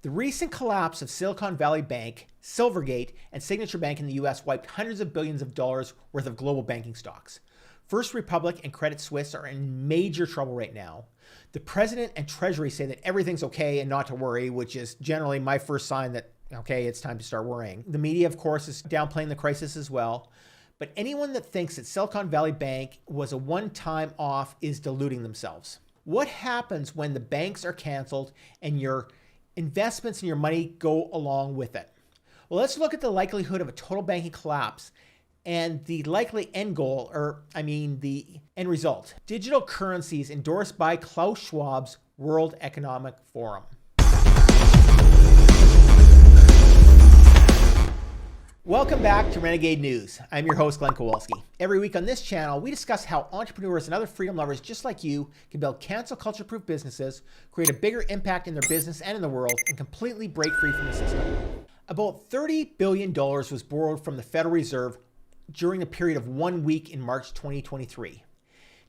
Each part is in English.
The recent collapse of Silicon Valley Bank, Silvergate, and Signature Bank in the US wiped hundreds of billions of dollars worth of global banking stocks. First Republic and Credit Suisse are in major trouble right now. The president and treasury say that everything's okay and not to worry, which is generally my first sign that, okay, it's time to start worrying. The media, of course, is downplaying the crisis as well. But anyone that thinks that Silicon Valley Bank was a one-time off is deluding themselves. What happens when the banks are canceled and your investments and your money go along with it? Well, let's look at the likelihood of a total banking collapse and the likely end goal, the end result. Digital currencies endorsed by Klaus Schwab's World Economic Forum. Welcome back to Renegade News. I'm your host, Glenn Kowalski. Every week on this channel, we discuss how entrepreneurs and other freedom lovers just like you can build cancel culture-proof businesses, create a bigger impact in their business and in the world, and completely break free from the system. About $30 billion was borrowed from the Federal Reserve during a period of 1 week in March 2023.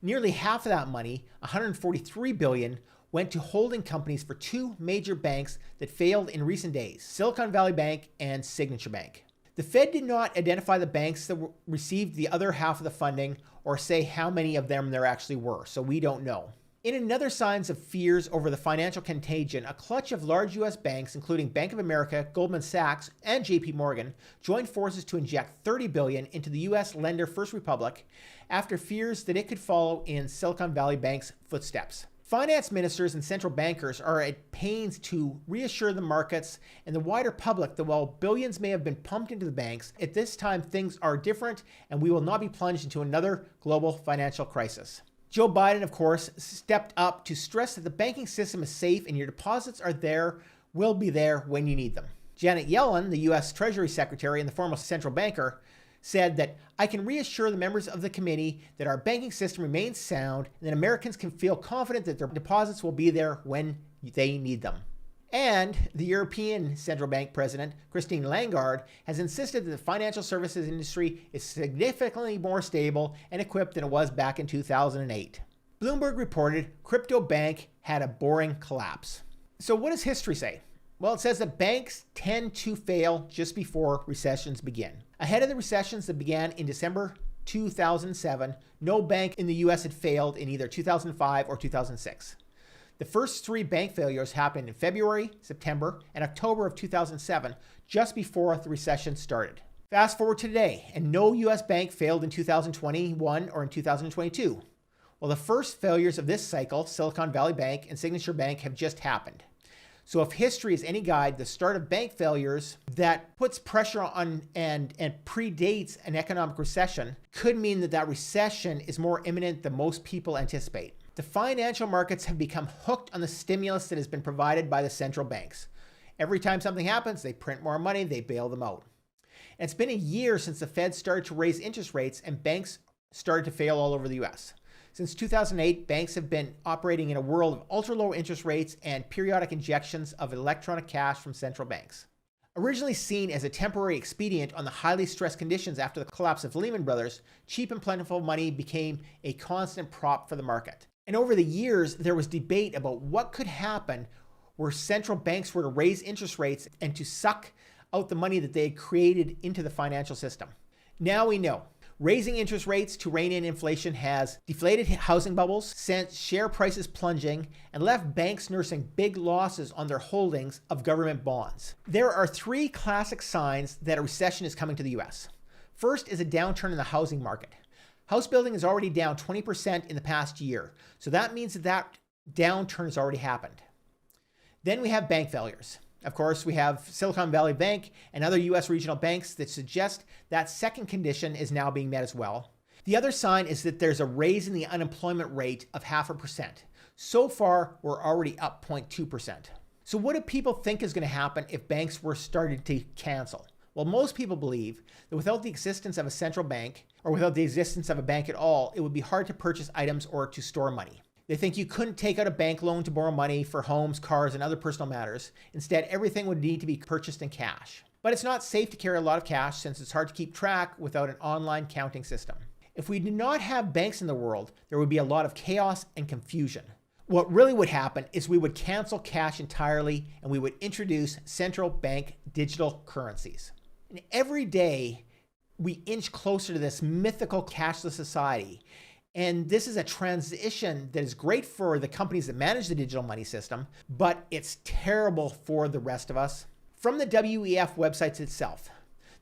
Nearly half of that money, $143 billion, went to holding companies for two major banks that failed in recent days, Silicon Valley Bank and Signature Bank. The Fed did not identify the banks that received the other half of the funding or say how many of them there actually were, so we don't know. In another signs of fears over the financial contagion, a clutch of large U.S. banks, including Bank of America, Goldman Sachs, and J.P. Morgan, joined forces to inject $30 billion into the U.S. lender First Republic after fears that it could follow in Silicon Valley Bank's footsteps. Finance ministers and central bankers are at pains to reassure the markets and the wider public that while billions may have been pumped into the banks, at this time things are different and we will not be plunged into another global financial crisis. Joe Biden, of course, stepped up to stress that the banking system is safe and your deposits are there, will be there when you need them. Janet Yellen, the U.S. Treasury Secretary and the former central banker, said that I can reassure the members of the committee that our banking system remains sound and that Americans can feel confident that their deposits will be there when they need them. And the European Central Bank President, Christine Lagarde, has insisted that the financial services industry is significantly more stable and equipped than it was back in 2008. Bloomberg reported crypto bank had a boring collapse. So what does history say? Well, it says that banks tend to fail just before recessions begin. Ahead of the recessions that began in December 2007, no bank in the US had failed in either 2005 or 2006. The first three bank failures happened in February, September, and October of 2007, just before the recession started. Fast forward to today, and no US bank failed in 2021 or in 2022. Well, the first failures of this cycle, Silicon Valley Bank and Signature Bank, have just happened. So if history is any guide, the start of bank failures that puts pressure on and predates an economic recession could mean that recession is more imminent than most people anticipate. The financial markets have become hooked on the stimulus that has been provided by the central banks. Every time something happens, they print more money, they bail them out. And it's been a year since the Fed started to raise interest rates and banks started to fail all over the US. Since 2008, banks have been operating in a world of ultra-low interest rates and periodic injections of electronic cash from central banks. Originally seen as a temporary expedient on the highly stressed conditions after the collapse of Lehman Brothers, cheap and plentiful money became a constant prop for the market. And over the years, there was debate about what could happen where central banks were to raise interest rates and to suck out the money that they had created into the financial system. Now we know. Raising interest rates to rein in inflation has deflated housing bubbles, sent share prices plunging, and left banks nursing big losses on their holdings of government bonds. There are three classic signs that a recession is coming to the US. First is a downturn in the housing market. House building is already down 20% in the past year, so that means that downturn has already happened. Then we have bank failures. Of course, we have Silicon Valley Bank and other U.S. regional banks that suggest that second condition is now being met as well. The other sign is that there's a raise in the unemployment rate of 0.5%. So far, we're already up 0.2%. So what do people think is going to happen if banks were started to cancel? Well, most people believe that without the existence of a central bank, or without the existence of a bank at all, it would be hard to purchase items or to store money. They think you couldn't take out a bank loan to borrow money for homes, cars, and other personal matters. Instead, everything would need to be purchased in cash. But it's not safe to carry a lot of cash since it's hard to keep track without an online counting system. If we did not have banks in the world, there would be a lot of chaos and confusion. What really would happen is we would cancel cash entirely and we would introduce central bank digital currencies. And every day we inch closer to this mythical cashless society. And this is a transition that is great for the companies that manage the digital money system, but it's terrible for the rest of us. From the WEF websites itself,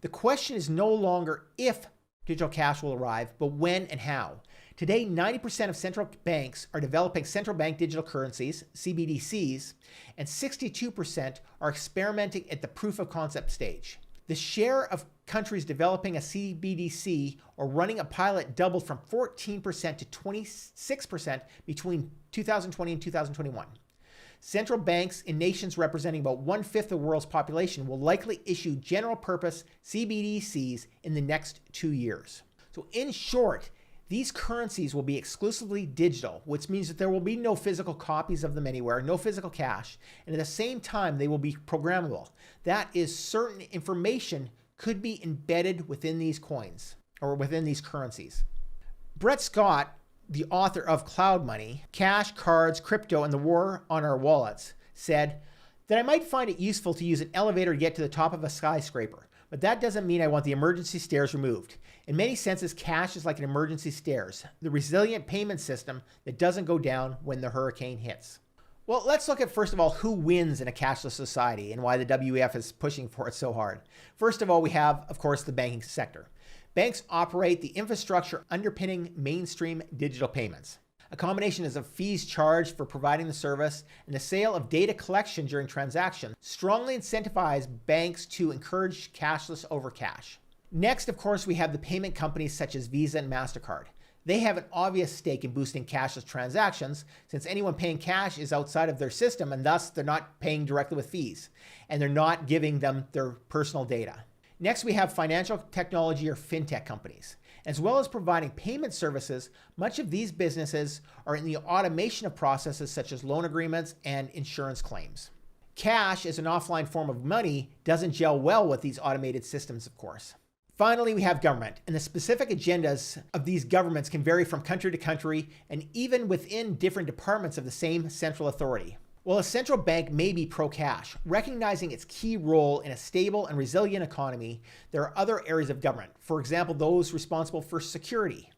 the question is no longer if digital cash will arrive, but when and how. Today, 90% of central banks are developing central bank digital currencies, CBDCs, and 62% are experimenting at the proof of concept stage. The share of countries developing a CBDC or running a pilot doubled from 14% to 26% between 2020 and 2021. Central banks in nations representing about 1/5 of the world's population will likely issue general purpose CBDCs in the next 2 years. So in short, these currencies will be exclusively digital, which means that there will be no physical copies of them anywhere, no physical cash, and at the same time, they will be programmable. That is, certain information could be embedded within these coins or within these currencies. Brett Scott, the author of Cloud Money, Cash, Cards, Crypto, and the War on Our Wallets, said that I might find it useful to use an elevator to get to the top of a skyscraper, but that doesn't mean I want the emergency stairs removed. In many senses, cash is like an emergency stairs, the resilient payment system that doesn't go down when the hurricane hits. Well, let's look at, first of all, who wins in a cashless society and why the WEF is pushing for it so hard. First of all, we have, of course, the banking sector. Banks operate the infrastructure underpinning mainstream digital payments. A combination is of fees charged for providing the service and the sale of data collection during transactions strongly incentivize banks to encourage cashless over cash. Next, of course, we have the payment companies such as Visa and MasterCard. They have an obvious stake in boosting cashless transactions since anyone paying cash is outside of their system and thus they're not paying directly with fees and they're not giving them their personal data. Next, we have financial technology or fintech companies. As well as providing payment services, much of these businesses are in the automation of processes such as loan agreements and insurance claims. Cash as an offline form of money doesn't gel well with these automated systems, of course. Finally, we have government, and the specific agendas of these governments can vary from country to country and even within different departments of the same central authority. While a central bank may be pro-cash, recognizing its key role in a stable and resilient economy, there are other areas of government, for example, those responsible for security,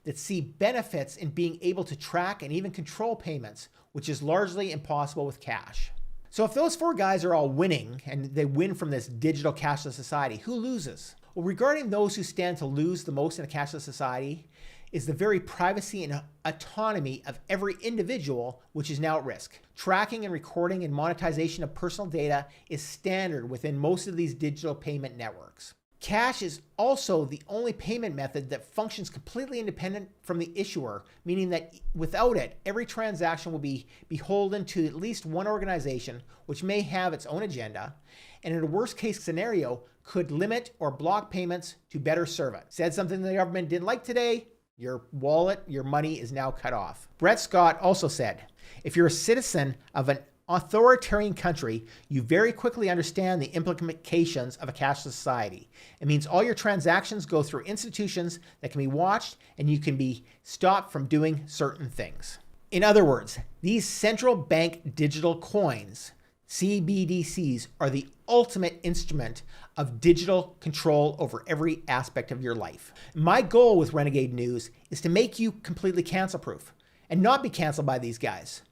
that see benefits in being able to track and even control payments, which is largely impossible with cash. So if those four guys are all winning, and they win from this digital cashless society, who loses? Well, regarding those who stand to lose the most in a cashless society, is the very privacy and autonomy of every individual, which is now at risk. Tracking and recording and monetization of personal data is standard within most of these digital payment networks. Cash is also the only payment method that functions completely independent from the issuer, meaning that without it, every transaction will be beholden to at least one organization, which may have its own agenda, and in a worst case scenario, could limit or block payments to better serve it. Said something the government didn't like today, your wallet, your money is now cut off. Brett Scott also said, if you're a citizen of an authoritarian country, you very quickly understand the implications of a cashless society. It means all your transactions go through institutions that can be watched and you can be stopped from doing certain things. In other words, these central bank digital coins, CBDCs, are the ultimate instrument of digital control over every aspect of your life. My goal with Renegade News is to make you completely cancel-proof and not be canceled by these guys.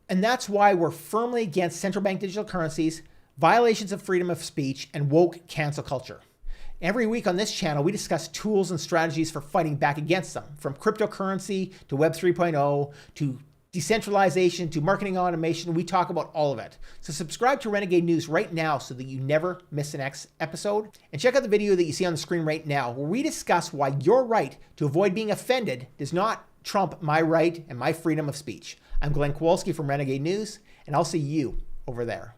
And that's why we're firmly against central bank digital currencies, violations of freedom of speech, and woke cancel culture. Every week on this channel, we discuss tools and strategies for fighting back against them, from cryptocurrency to Web 3.0 to decentralization to marketing automation. We talk about all of it. So subscribe to Renegade News right now so that you never miss the next episode. And check out the video that you see on the screen right now, where we discuss why your right to avoid being offended does not trump my right and my freedom of speech. I'm Glenn Kowalski from Renegade News, and I'll see you over there.